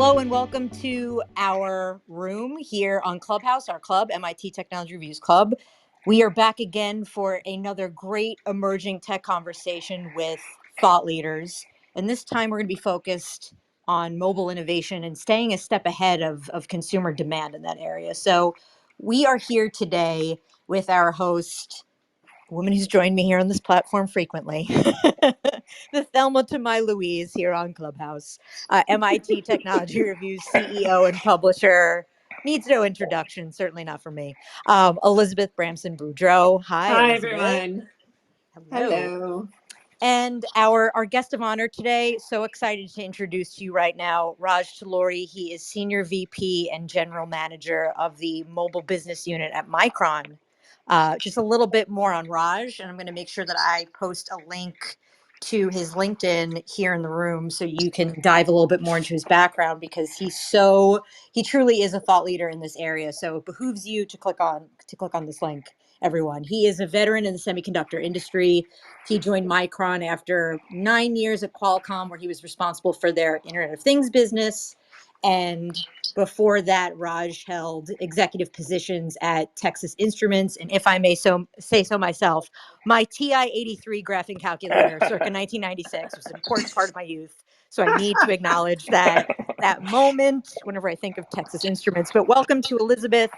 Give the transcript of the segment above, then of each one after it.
Hello and welcome to our room here on Clubhouse, our club, MIT Technology Reviews Club. We are back again for another great emerging tech conversation with thought leaders. And this time we're going to be focused on mobile innovation and staying a step ahead of consumer demand in that area. So we are here today with our host, a woman who's joined me here on this platform frequently, the Thelma to my Louise here on Clubhouse, MIT Technology Reviews CEO and publisher. Needs no introduction, certainly not for me. Elizabeth Bramson Boudreau. Hi, Hi, Elizabeth. everyone. Hello. Hello. And our guest of honor today, so excited to introduce to you right now, Raj Talluri. He is Senior VP and General Manager of the Mobile Business Unit at Micron. Just a little bit more on Raj, and I'm going to make sure that I post a link to his LinkedIn here in the room so you can dive a little bit more into his background, because he truly is a thought leader in this area. So it behooves you to click on this link, everyone. He is a veteran in the semiconductor industry. He joined Micron after 9 years at Qualcomm, where he was responsible for their Internet of Things business. And before that, Raj held executive positions at Texas Instruments. And if I may say so myself, my TI-83 graphing calculator circa 1996 was an important part of my youth. So I need to acknowledge that moment whenever I think of Texas Instruments. But welcome to Elizabeth.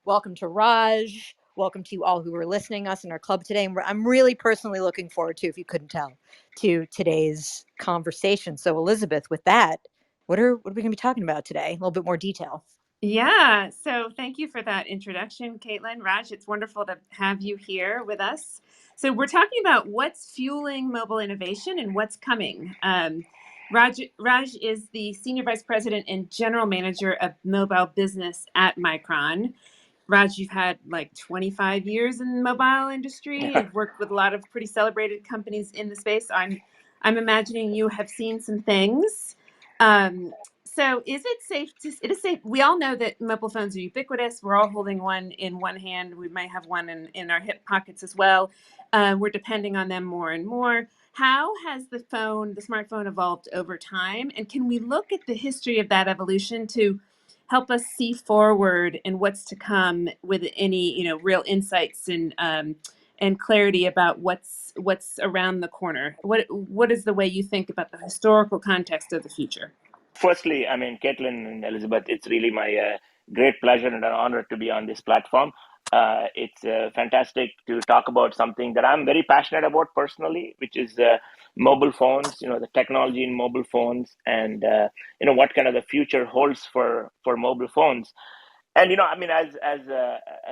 Welcome to Raj. Welcome to you all who are listening us in our club today. And I'm really personally looking forward to, if you couldn't tell, to today's conversation. So Elizabeth, with that, what are we going to be talking about today? A little bit more detail. Yeah, so thank you for that introduction, Caitlin. Raj, it's wonderful to have you here with us. So we're talking about what's fueling mobile innovation and what's coming. Raj is the Senior Vice President and General Manager of Mobile Business at Micron. Raj, you've had like 25 years in the mobile industry and worked with a lot of pretty celebrated companies in the space. I'm imagining you have seen some things. So is it safe to, it is safe, we all know that mobile phones are ubiquitous. We're all holding one in one hand. We might have one in our hip pockets as well. We're depending on them more and more. How has the smartphone evolved over time? And can we look at the history of that evolution to help us see forward and what's to come with any, real insights and clarity about what's around the corner? What is the way you think about the historical context of the future? Firstly, I mean, Caitlin and Elizabeth, it's really my great pleasure and an honor to be on this platform. It's fantastic to talk about something that I'm very passionate about personally, which is mobile phones, the technology in mobile phones, and, what kind of the future holds for mobile phones. And, I mean, as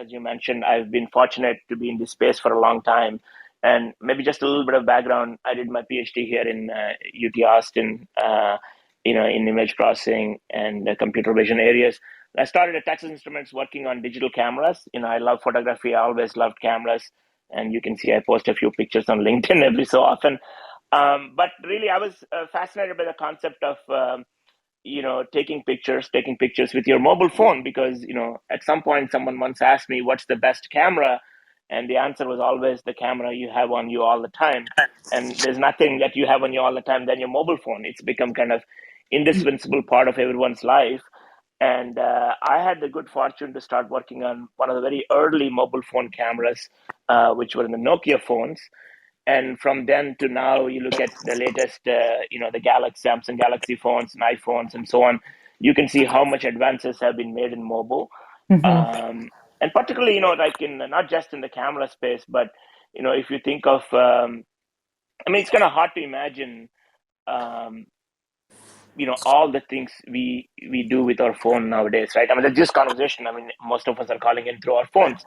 you mentioned, I've been fortunate to be in this space for a long time. And maybe just a little bit of background, I did my PhD here in UT Austin, in image processing and computer vision areas. I started at Texas Instruments working on digital cameras. I love photography. I always loved cameras. And you can see I post a few pictures on LinkedIn every so often. But really, I was fascinated by the concept of, taking pictures with your mobile phone, because, at some point someone once asked me, what's the best camera? And the answer was always the camera you have on you all the time. And there's nothing that you have on you all the time than your mobile phone. It's become kind of indispensable part of everyone's life. And I had the good fortune to start working on one of the very early mobile phone cameras, which were in the Nokia phones. And from then to now, you look at the latest, the Samsung Galaxy phones and iPhones and so on. You can see how much advances have been made in mobile, Mm-hmm. and particularly, like in not just in the camera space, but if you think of, I mean, it's kind of hard to imagine, um, all the things we do with our phone nowadays, right? I mean, this conversation. I mean, most of us are calling in through our phones,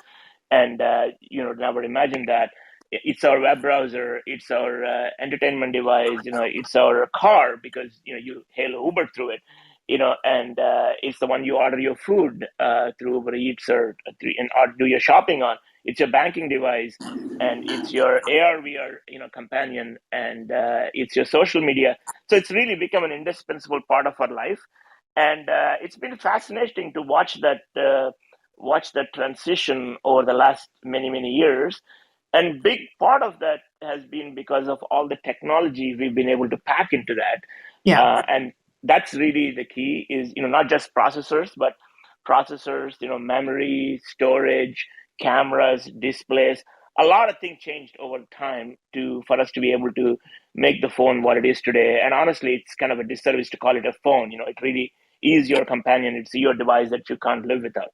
and never imagine that it's our web browser, it's our entertainment device, it's our car, because you hail Uber through it, and it's the one you order your food through Uber Eats or do your shopping on. It's your banking device, and it's your AR VR companion, and it's your social media. So it's really become an indispensable part of our life, and it's been fascinating to watch that transition over the last many years. And big part of that has been because of all the technology we've been able to pack into that. Yeah. And that's really the key is, not just processors, but processors, memory, storage, cameras, displays. A lot of things changed over time for us to be able to make the phone what it is today. And honestly, it's kind of a disservice to call it a phone. It really is your companion. It's your device that you can't live without.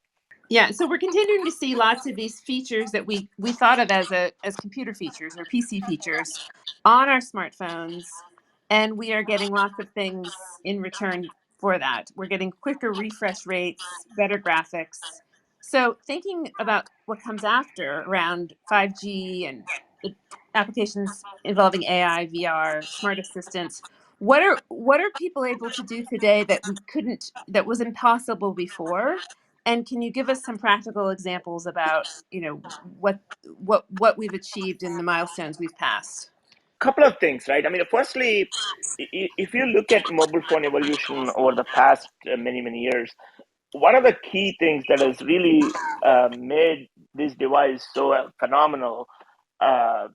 Yeah, so we're continuing to see lots of these features that we thought of as computer features or PC features on our smartphones, and we are getting lots of things in return for that. We're getting quicker refresh rates, better graphics. So thinking about what comes after around 5G and the applications involving AI, VR, smart assistants, what are people able to do today that was impossible before? And can you give us some practical examples about, what we've achieved in the milestones we've passed? Couple of things, right? I mean, firstly, if you look at mobile phone evolution over the past many, many years, one of the key things that has really made this device so phenomenal, uh,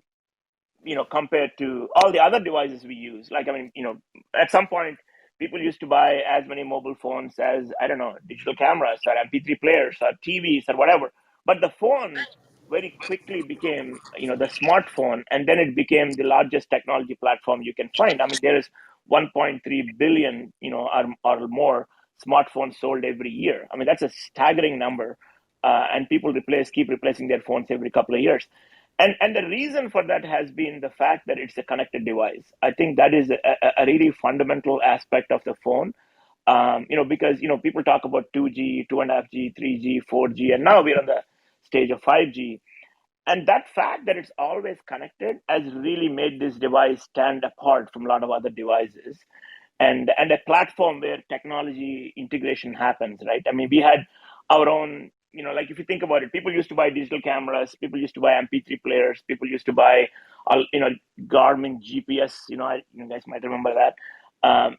compared to all the other devices we use. Like, I mean, at some point, people used to buy as many mobile phones as, I don't know, digital cameras or MP3 players or TVs or whatever. But the phone very quickly became, the smartphone, and then it became the largest technology platform you can find. I mean, there is 1.3 billion, or more smartphones sold every year. I mean, that's a staggering number. And people keep replacing their phones every couple of years. And the reason for that has been the fact that it's a connected device. I think that is a really fundamental aspect of the phone. Because people talk about 2G, 2.5G, 3G, 4G, and now we're on the stage of 5G. And that fact that it's always connected has really made this device stand apart from a lot of other devices, and a platform where technology integration happens, right? I mean, we had our own, like if you think about it, people used to buy digital cameras, people used to buy MP3 players, people used to buy, Garmin GPS. You guys might remember that.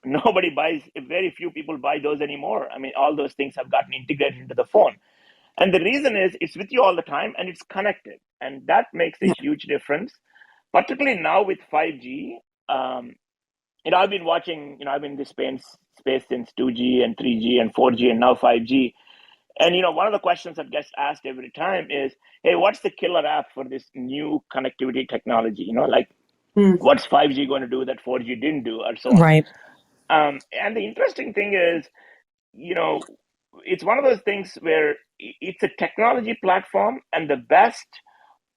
Nobody buys, very few people buy those anymore. I mean, all those things have gotten integrated into the phone. And the reason is it's with you all the time and it's connected. And that makes a Yeah. huge difference, particularly now with 5G. I've been watching, I've been in this space since 2G and 3G and 4G and now 5G. And, one of the questions that gets asked every time is, hey, what's the killer app for this new connectivity technology? Like Mm. what's 5G going to do that 4G didn't do, or so on. Right. And the interesting thing is, you know, it's one of those things where it's a technology platform, and the best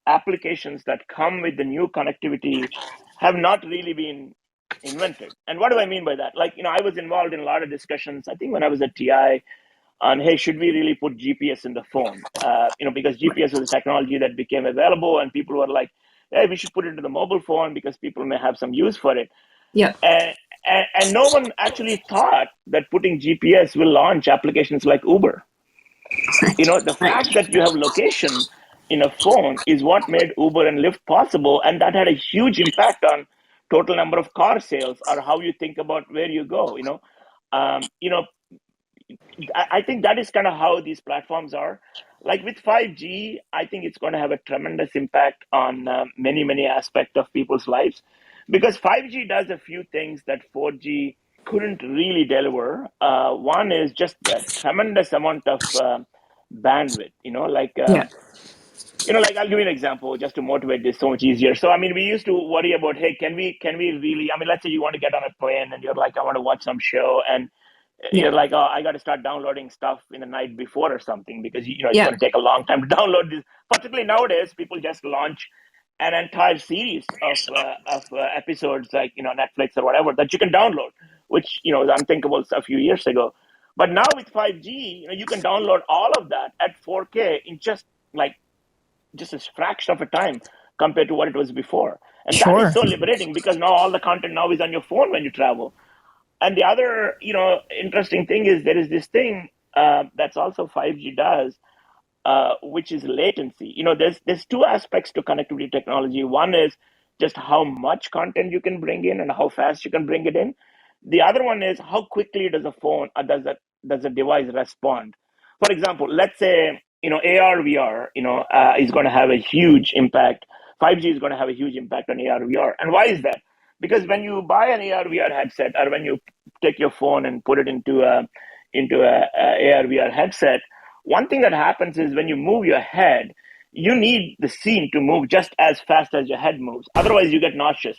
applications that come with the new connectivity have not really been invented. And what do I mean by that? Like, I was involved in a lot of discussions, I think when I was at TI, on, hey, should we really put GPS in the phone? Because GPS was a technology that became available, and people were like, hey, we should put it into the mobile phone because people may have some use for it. Yeah. And no one actually thought that putting GPS will launch applications like Uber. The Right. fact that you have location in a phone is what made Uber and Lyft possible, and that had a huge impact on total number of car sales or how you think about where you go. Um, you know, I think that is kind of how these platforms are. Like with 5G, I think it's going to have a tremendous impact on many, many aspects of people's lives, because 5G does a few things that 4G couldn't really deliver. One is just the tremendous amount of bandwidth. Yeah. Like I'll give you an example just to motivate this so much easier. So I mean, we used to worry about, hey, can we really? I mean, let's say you want to get on a plane and you're like, I want to watch some show, and Yeah. you're like, oh, I got to start downloading stuff in the night before or something because it's Yeah. going to take a long time to download this. Particularly nowadays, people just launch an entire series of episodes, like Netflix or whatever, that you can download, which was unthinkable a few years ago. But now with 5G, you can download all of that at 4K in just a fraction of a time compared to what it was before. And that is Sure. so liberating because now all the content now is on your phone when you travel. And the other, interesting thing is there is this thing that's also 5G does, which is latency. There's two aspects to connectivity technology. One is just how much content you can bring in and how fast you can bring it in. The other one is how quickly does a phone does a device respond. For example, let's say AR VR is going to have a huge impact. 5G is going to have a huge impact on AR VR. And why is that? Because when you buy an AR VR headset or when you take your phone and put it into a AR VR headset, one thing that happens is when you move your head, you need the scene to move just as fast as your head moves. Otherwise, you get nauseous.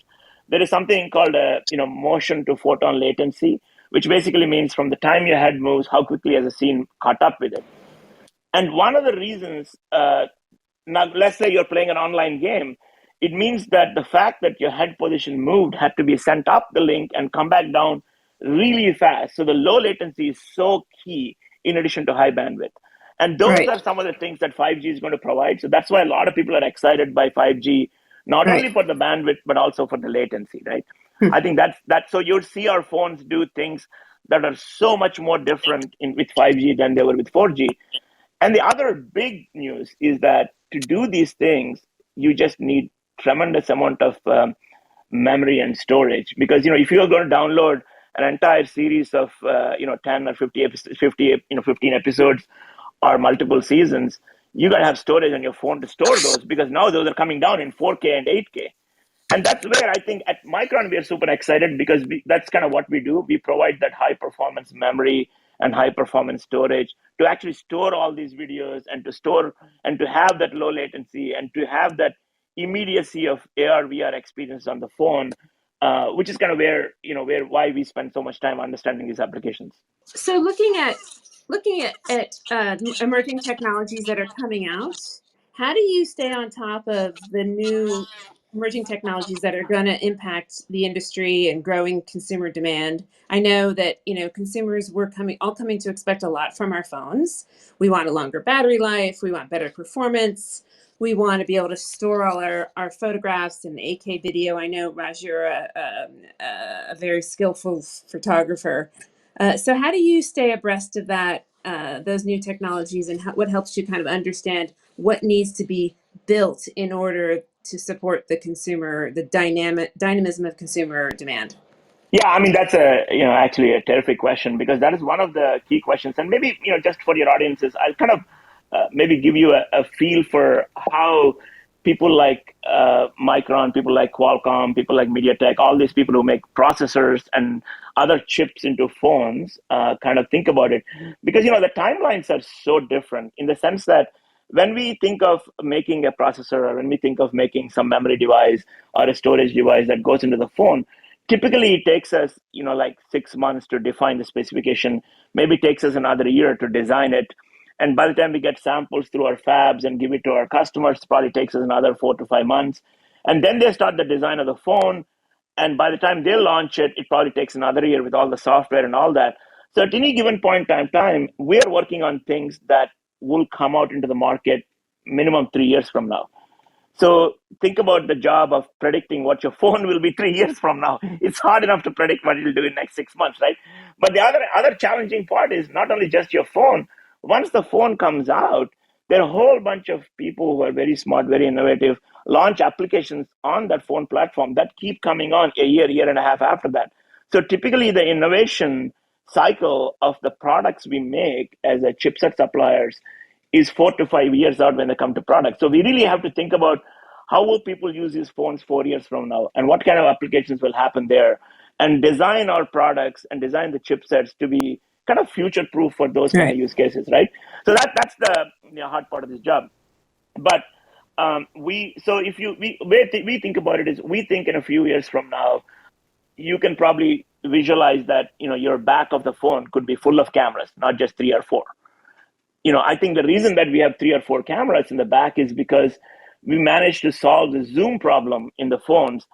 There is something called motion to photon latency, which basically means from the time your head moves, how quickly has the scene caught up with it. And one of the reasons, now let's say you're playing an online game, it means that the fact that your head position moved had to be sent up the link and come back down really fast. So the low latency is so key in addition to high bandwidth. And those Right. are some of the things that 5G is going to provide. So that's why a lot of people are excited by 5G, not Right. only for the bandwidth, but also for the latency, right? Hmm. I think that's so you'll see our phones do things that are so much more different with 5G than they were with 4G. And the other big news is that to do these things, you just need tremendous amount of memory and storage. Because if you are going to download an entire series of 10 or 50 15 episodes or multiple seasons, you got to have storage on your phone to store those, because now those are coming down in 4K and 8K. And that's where I think at Micron we are super excited, because that's kind of what we do. We provide that high performance memory and high performance storage to actually store all these videos, and to store and to have that low latency, and to have that immediacy of AR VR experience on the phone, which is kind of where why we spend so much time understanding these applications. So looking at emerging technologies that are coming out, how do you stay on top of the new emerging technologies that are going to impact the industry and growing consumer demand? I know that consumers we're coming to expect a lot from our phones. We want a longer battery life. We want better performance. We want to be able to store all our photographs and 8K video. I know, Raj, you're a very skillful photographer. So how do you stay abreast of those new technologies, and what helps you kind of understand what needs to be built in order to support the consumer, the dynamism of consumer demand? Yeah, I mean that's actually a terrific question, because that is one of the key questions. And maybe just for your audiences, I'll kind of maybe give you a feel for how people like Micron, people like Qualcomm, people like MediaTek, all these people who make processors and other chips into phones kind of think about it, because the timelines are so different, in the sense that when we think of making a processor, or when we think of making some memory device or a storage device that goes into the phone, typically it takes us like 6 months to define the specification. Maybe takes us another year to design it, and by the time we get samples through our fabs and give it to our customers, probably takes us another 4 to 5 months. And then they start the design of the phone, and by the time they launch it, it probably takes another year with all the software and all that. So at any given point in time, we're working on things that will come out into the market minimum 3 years from now. So think about the job of predicting what your phone will be 3 years from now. It's hard enough to predict what it'll do in the next 6 months, right? But the other challenging part is not only just your phone. Once the phone comes out, there are a whole bunch of people who are very smart, very innovative, launch applications on that phone platform that keep coming on a year and a half after that. So typically the innovation cycle of the products we make as a chipset suppliers is 4 to 5 years out when they come to product. So we really have to think about how will people use these phones 4 years from now, and what kind of applications will happen there, and design our products and design the chipsets to be kind of future proof for those kind of Right. use cases, right? So that's the hard part of this job. But we so if you we think about it is, we think in a few years from now you can probably visualize that your back of the phone could be full of cameras, not just three or four. I think the reason that we have three or four cameras in the back is because we managed to solve the zoom problem in the phones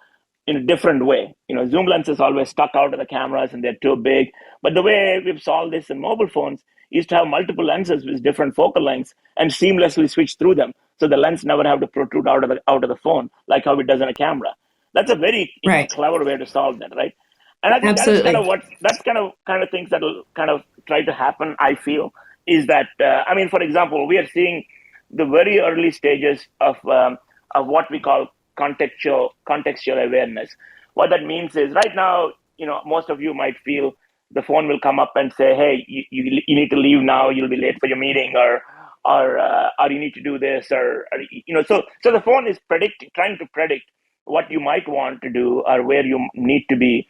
in a different way. Zoom lenses always stuck out of the cameras and they're too big. But the way we've solved this in mobile phones is to have multiple lenses with different focal lengths and seamlessly switch through them, so the lens never have to protrude out of the phone like how it does in a camera. That's a very Right. clever way to solve that, right? And I think that is kind Absolutely. of that's kind of things that will kind of try to happen. I feel is that I mean, for example, we are seeing the very early stages of what we call contextual awareness. What that means is, right now, most of you might feel the phone will come up and say, "Hey, you need to leave now. You'll be late for your meeting," or you need to do this, or. So the phone is trying to predict what you might want to do or where you need to be.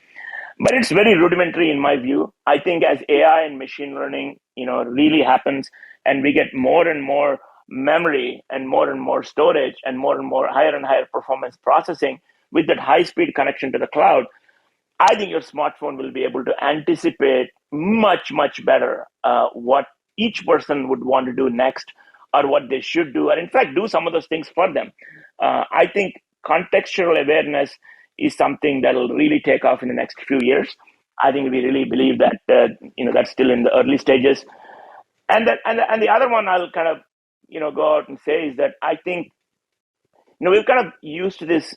but it's very rudimentary in my view. I think as AI and machine learning, really happens, and we get more and more memory and more storage and more higher and higher performance processing with that high speed connection to the cloud, I think your smartphone will be able to anticipate much, much better what each person would want to do next, or what they should do, or in fact, do some of those things for them. I think contextual awareness is something that will really take off in the next few years. I think we really believe that that's still in the early stages. And the other one I'll kind of go out and say is that I think we've kind of used this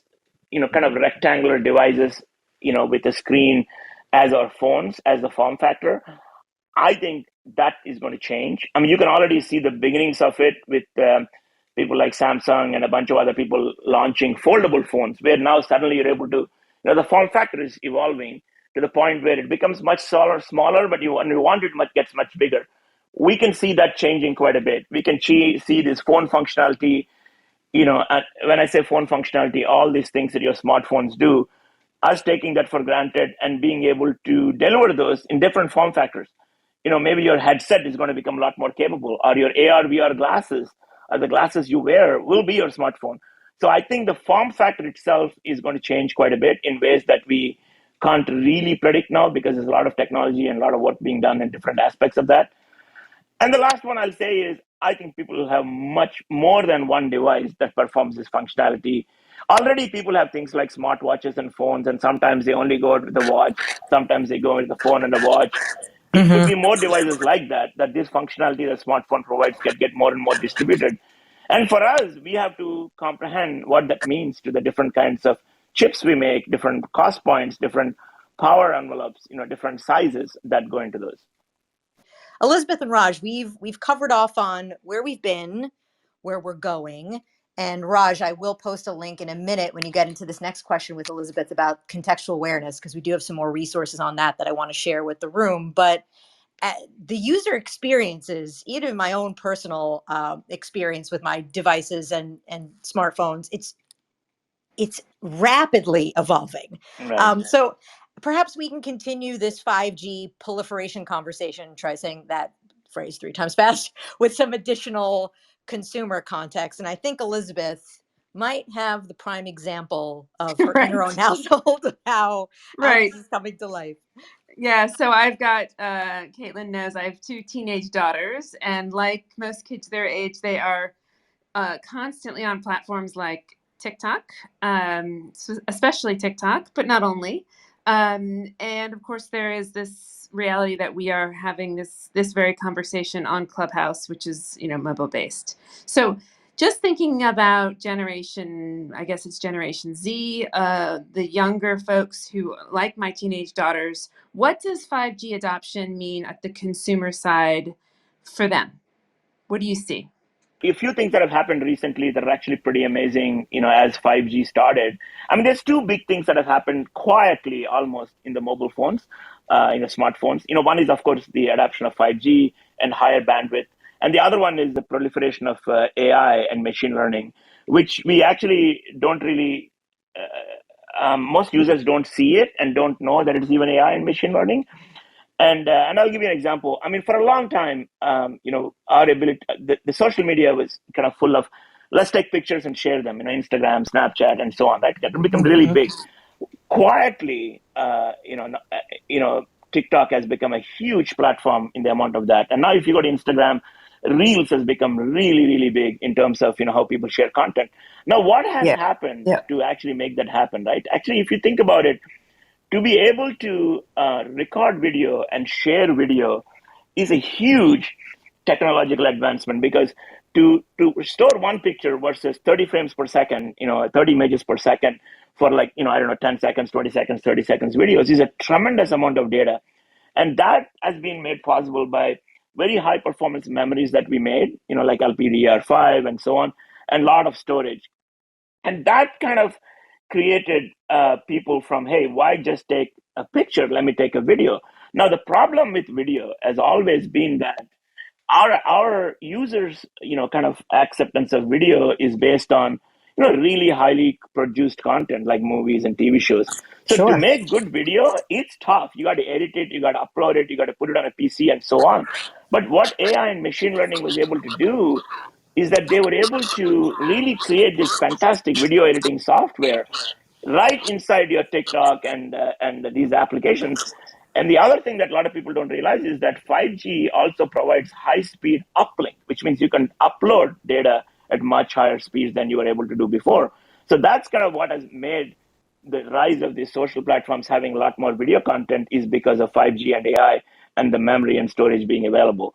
kind of rectangular devices with a screen as our phones as the form factor. I think that is going to change. I mean, you can already see the beginnings of it with people like Samsung and a bunch of other people launching foldable phones, where now suddenly you're able to, the form factor is evolving to the point where it becomes much smaller, but when you want it, gets much bigger. We can see that changing quite a bit. We can see this phone functionality. And when I say phone functionality, all these things that your smartphones do, us taking that for granted and being able to deliver those in different form factors. Maybe your headset is going to become a lot more capable, or your AR, VR glasses, or the glasses you wear will be your smartphone. So I think the form factor itself is going to change quite a bit in ways that we can't really predict now, because there's a lot of technology and a lot of work being done in different aspects of that. And the last one I'll say is I think people will have much more than one device that performs this functionality. Already, people have things like smartwatches and phones, and sometimes they only go with the watch, sometimes they go with the phone and the watch. It could be more devices like that, that this functionality that smartphone provides can get more and more distributed. And for us, we have to comprehend what that means to the different kinds of chips we make, different cost points, different power envelopes, different sizes that go into those. Elizabeth and Raj, we've covered off on where we've been, where we're going. And Raj, I will post a link in a minute when you get into this next question with Elizabeth about contextual awareness, because we do have some more resources on that I want to share with the room. But the user experiences, even my own personal experience with my devices and smartphones, it's rapidly evolving. Right. So perhaps we can continue this 5G proliferation conversation, try saying that phrase 3 times fast, with some additional consumer context. And I think Elizabeth might have the prime example of her in her own Right. household of how Right. this is coming to life. Yeah, so I've got, Caitlin knows I have 2 teenage daughters, and like most kids their age, they are constantly on platforms like TikTok, especially TikTok, but not only. And of course, there is this reality that we are having this very conversation on Clubhouse, which is mobile based. So just thinking about I guess it's Generation Z, the younger folks who, like my teenage daughters, what does 5G adoption mean at the consumer side for them? What do you see? A few things that have happened recently that are actually pretty amazing, as 5G started. I mean, there's two big things that have happened quietly almost in the mobile phones, in the smartphones. One is, of course, the adoption of 5G and higher bandwidth. And the other one is the proliferation of AI and machine learning, which we actually don't really, most users don't see it and don't know that it's even AI and machine learning. And I'll give you an example. I mean, for a long time, our ability, the social media was kind of full of, let's take pictures and share them, Instagram, Snapchat, and so on. Right, that become really big. Quietly, TikTok has become a huge platform in the amount of that. And now, if you go to Instagram, Reels has become really, really big in terms of how people share content. Now, what has happened to actually make that happen? Right? Actually, if you think about it, to be able to record video and share video is a huge technological advancement, because to store one picture versus 30 frames per second, 30 images per second for like, I don't know, 10 seconds, 20 seconds, 30 seconds videos is a tremendous amount of data. And that has been made possible by very high performance memories that we made, like LPDDR5 and so on, and a lot of storage. And that kind of created people from, hey, why just take a picture? Let me take a video. Now, the problem with video has always been that our users, kind of acceptance of video is based on, really highly produced content like movies and TV shows. So to Sure. make good video, it's tough. You got to edit it, you got to upload it, you got to put it on a PC and so on. But what AI and machine learning was able to do is that they were able to really create this fantastic video editing software right inside your TikTok and these applications. And the other thing that a lot of people don't realize is that 5G also provides high speed uplink, which means you can upload data at much higher speeds than you were able to do before. So that's kind of what has made the rise of these social platforms having a lot more video content is because of 5G and AI and the memory and storage being available.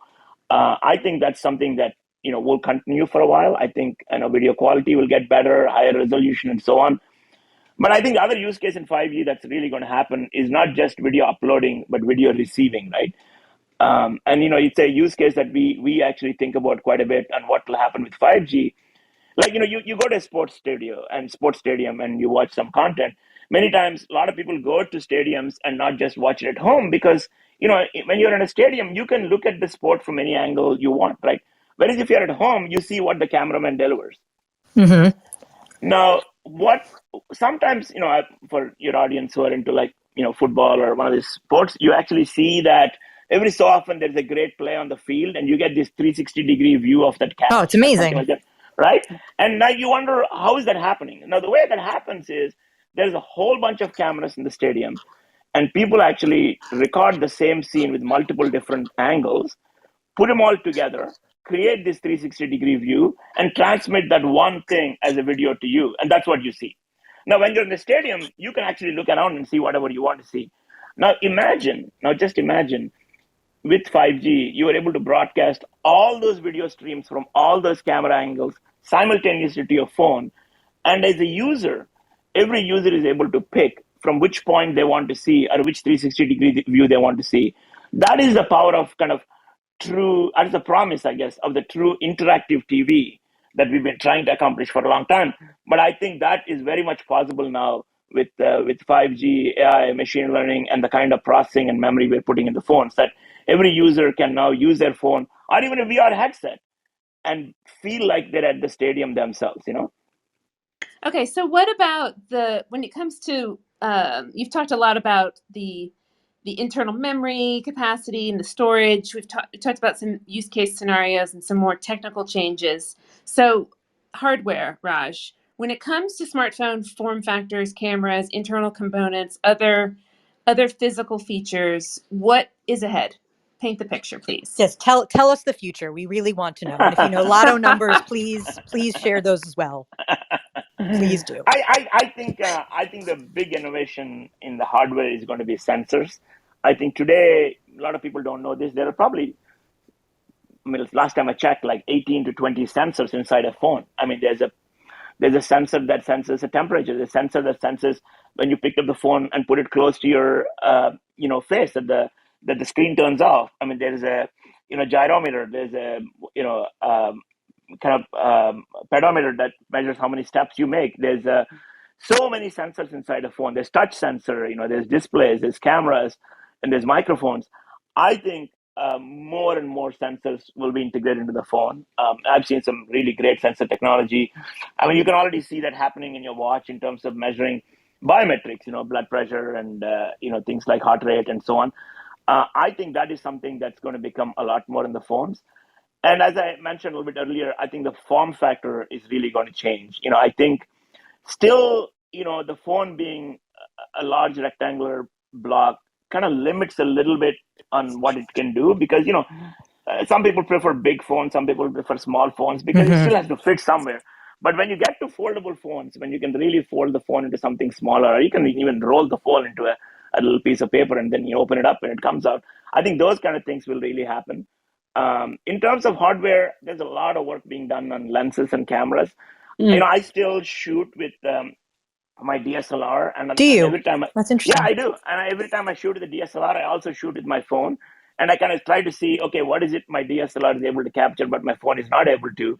I think that's something that will continue for a while. I think video quality will get better, higher resolution, and so on. But I think the other use case in 5G that's really going to happen is not just video uploading, but video receiving, right? And it's a use case that we actually think about quite a bit on what will happen with 5G. Like you go to a sports stadium and you watch some content. Many times, a lot of people go to stadiums and not just watch it at home because when you're in a stadium, you can look at the sport from any angle you want, right? Whereas if you're at home, you see what the cameraman delivers. Mm-hmm. Now, what sometimes, for your audience who are into football or one of these sports, you actually see that every so often there's a great play on the field and you get this 360-degree view of that Oh, catch it's or something amazing. like that, right? And now you wonder, how is that happening? Now, the way that happens is there's a whole bunch of cameras in the stadium and people actually record the same scene with multiple different angles, put them all together, create this 360-degree view, and transmit that one thing as a video to you. And that's what you see. Now, when you're in the stadium, you can actually look around and see whatever you want to see. Just imagine, with 5G, you are able to broadcast all those video streams from all those camera angles simultaneously to your phone. And as a user, every user is able to pick from which point they want to see or which 360-degree view they want to see. That is the power of kind of that is the promise, I guess, of the true interactive TV that we've been trying to accomplish for a long time. But I think that is very much possible now with 5G, AI, machine learning, and the kind of processing and memory we're putting in the phones. That every user can now use their phone or even a VR headset and feel like they're at the stadium themselves. Okay, so what about when it comes to you've talked a lot about the internal memory capacity and the storage. We talked about some use case scenarios and some more technical changes. So hardware, Raj, when it comes to smartphone form factors, cameras, internal components, other physical features, what is ahead? Paint the picture, please. Yes, tell us the future. We really want to know. And if you know lotto numbers, please share those as well. Please do. I think the big innovation in the hardware is going to be sensors. I think today a lot of people don't know this. There are probably, last time I checked, like 18 to 20 sensors inside a phone. I mean, there's a sensor that senses the temperature. There's a sensor that senses when you picked up the phone and put it close to your face that the screen turns off. I mean, there's a gyrometer. There's a kind of pedometer that measures how many steps you make. There's so many sensors inside a phone. There's touch sensor, there's displays, there's cameras, and there's microphones. I think more and more sensors will be integrated into the phone. I've seen some really great sensor technology. I mean, you can already see that happening in your watch in terms of measuring biometrics, blood pressure and things like heart rate and so on. I think that is something that's going to become a lot more in the phones. And as I mentioned a little bit earlier, I think the form factor is really going to change. I think still, the phone being a large rectangular block kind of limits a little bit on what it can do because, some people prefer big phones, some people prefer small phones because it Mm-hmm. still has to fit somewhere. But when you get to foldable phones, when you can really fold the phone into something smaller, or you can even roll the phone into a little piece of paper and then you open it up and it comes out. I think those kind of things will really happen. In terms of hardware, there's a lot of work being done on lenses and cameras. I still shoot with my DSLR, Do and you? every time, That's yeah, interesting. I do, and every time I shoot with the DSLR, I also shoot with my phone, and I kind of try to see, okay, what is it my DSLR is able to capture, but my phone is not able to,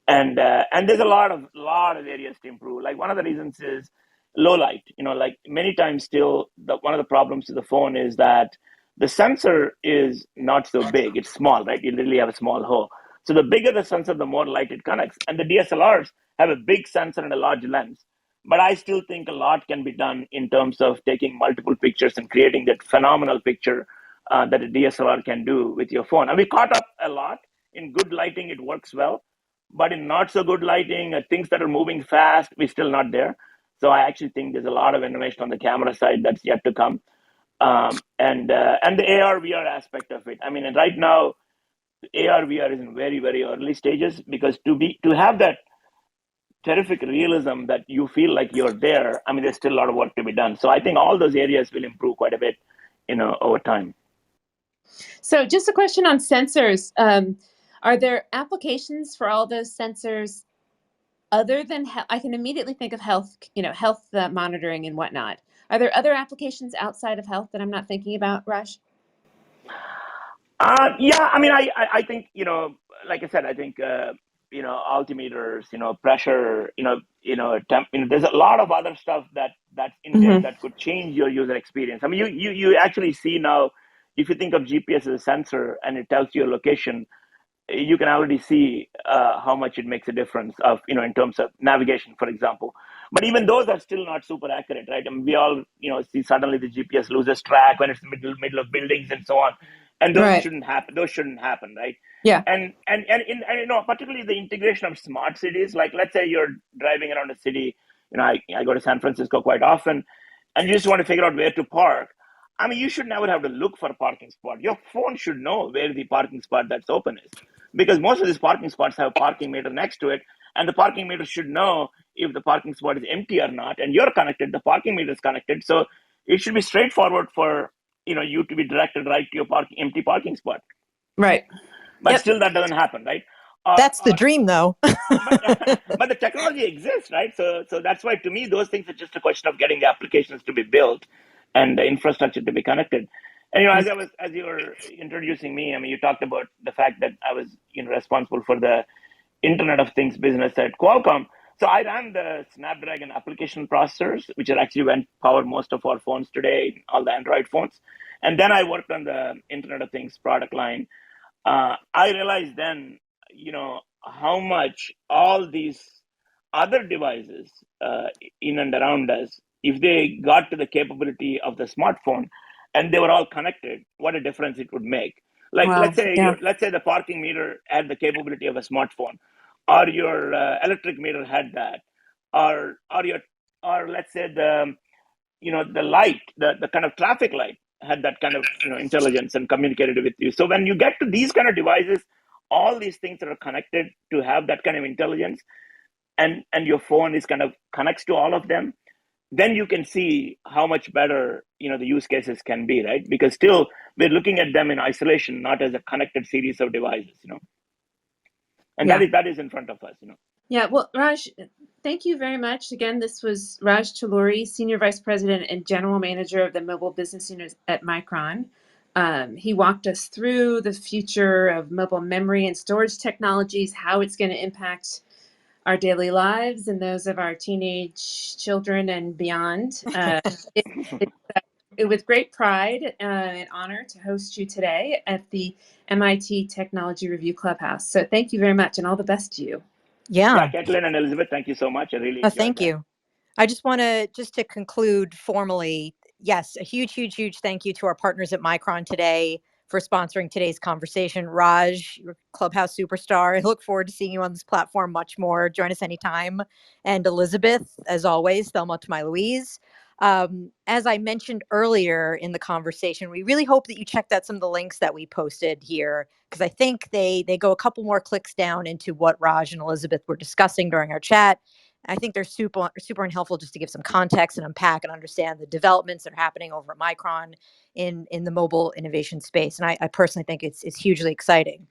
and there's a lot of areas to improve. Like one of the reasons is low light. Like many times, still, one of the problems to the phone is that the sensor is not so big; it's small, right? You literally have a small hole. So the bigger the sensor, the more light it connects, and the DSLRs have a big sensor and a large lens. But I still think a lot can be done in terms of taking multiple pictures and creating that phenomenal picture that a DSLR can do with your phone. And we caught up a lot. In good lighting, it works well. But in not so good lighting, things that are moving fast, we're still not there. So I actually think there's a lot of innovation on the camera side that's yet to come. And the AR VR aspect of it. I mean, and right now, AR VR is in very, very early stages, because to have that terrific realism that you feel like you're there, I mean, there's still a lot of work to be done. So I think all those areas will improve quite a bit, over time. So just a question on sensors. Are there applications for all those sensors other than I can immediately think of health, health monitoring and whatnot. Are there other applications outside of health that I'm not thinking about, Raj? Yeah, I mean, I think, like I said, I think, altimeters, pressure, temp, there's a lot of other stuff that's in there that could change your user experience. I mean, you actually see now, if you think of GPS as a sensor and it tells you your location, you can already see how much it makes a difference of, in terms of navigation, for example. But even those are still not super accurate, right? I mean, we all, see suddenly the GPS loses track when it's middle of buildings and so on. And those shouldn't happen. Those shouldn't happen, right? Yeah. And particularly the integration of smart cities. Like, let's say you're driving around a city. I go to San Francisco quite often, and you just want to figure out where to park. I mean, you should never have to look for a parking spot. Your phone should know where the parking spot that's open is, because most of these parking spots have a parking meter next to it, and the parking meter should know if the parking spot is empty or not. And you're connected, the parking meter is connected, so it should be straightforward for you to be directed right to your empty parking spot. Right. But still, that doesn't happen, right? That's the dream, though. but the technology exists, right? So that's why, to me, those things are just a question of getting the applications to be built and the infrastructure to be connected. And as you were introducing me, I mean, you talked about the fact that I was responsible for the Internet of Things business at Qualcomm. So I ran the Snapdragon application processors, which are actually went power most of our phones today, all the Android phones. And then I worked on the Internet of Things product line. I realized then, how much all these other devices in and around us, if they got to the capability of the smartphone and they were all connected, what a difference it would make. Like, wow. let's say the parking meter had the capability of a smartphone, or your electric meter had that, or let's say the light, the kind of traffic light had that kind of intelligence and communicated with you. So when you get to these kind of devices, all these things that are connected to have that kind of intelligence, and your phone is kind of connects to all of them, then you can see how much better the use cases can be, right? Because still we're looking at them in isolation, not as a connected series of devices, and that is in front of us. Yeah, well, Raj, thank you very much. Again, this was Raj Talluri, Senior Vice President and General Manager of the Mobile Business Unit at Micron. He walked us through the future of mobile memory and storage technologies, how it's going to impact our daily lives and those of our teenage children and beyond. It was great pride and honor to host you today at the MIT Technology Review Clubhouse. So thank you very much, and all the best to you. Yeah, Caitlin and Elizabeth, thank you so much. I really enjoyed thank you. I just want to conclude formally. Yes, a huge thank you to our partners at Micron today for sponsoring today's conversation. Raj, you're a Clubhouse superstar. I look forward to seeing you on this platform much more. Join us anytime. And Elizabeth, as always, Thelma to my Louise. As I mentioned earlier in the conversation, we really hope that you checked out some of the links that we posted here, because I think they go a couple more clicks down into what Raj and Elizabeth were discussing during our chat. I think they're super helpful just to give some context and unpack and understand the developments that are happening over at Micron in the mobile innovation space. And I personally think it's hugely exciting.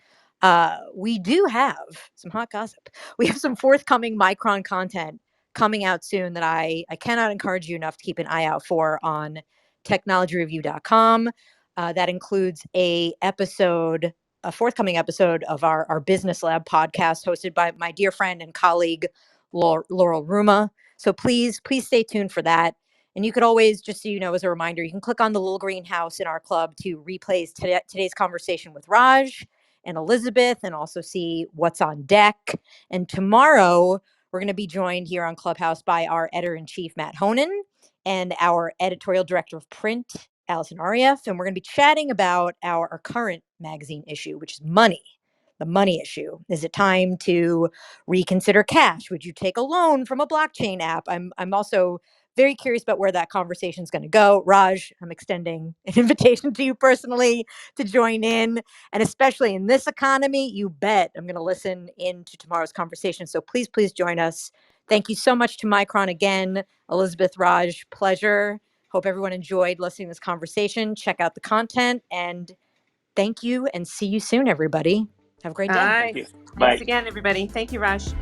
We do have some hot gossip. We have some forthcoming Micron content coming out soon that I cannot encourage you enough to keep an eye out for on technologyreview.com. That includes a forthcoming episode of our Business Lab podcast hosted by my dear friend and colleague, Laurel Ruma. So please stay tuned for that. And you could always, just so you know, as a reminder, you can click on the little greenhouse in our club to replay today's conversation with Raj and Elizabeth, and also see what's on deck. And tomorrow, We're going to be joined here on Clubhouse by our editor-in-chief, Matt Honan, and our editorial director of print, Allison Arieff. And we're going to be chatting about our current magazine issue, which is money. The money issue. Is it time to reconsider cash? Would you take a loan from a blockchain app? I'm also very curious about where that conversation is going to go. Raj, I'm extending an invitation to you personally to join in. And especially in this economy, you bet I'm going to listen into tomorrow's conversation. So please, please join us. Thank you so much to Micron again. Elizabeth, Raj, pleasure. Hope everyone enjoyed listening to this conversation. Check out the content, and thank you, and see you soon, everybody. Have a great day. Bye. Thank you. Thanks Bye. again, everybody. Thank you, Raj.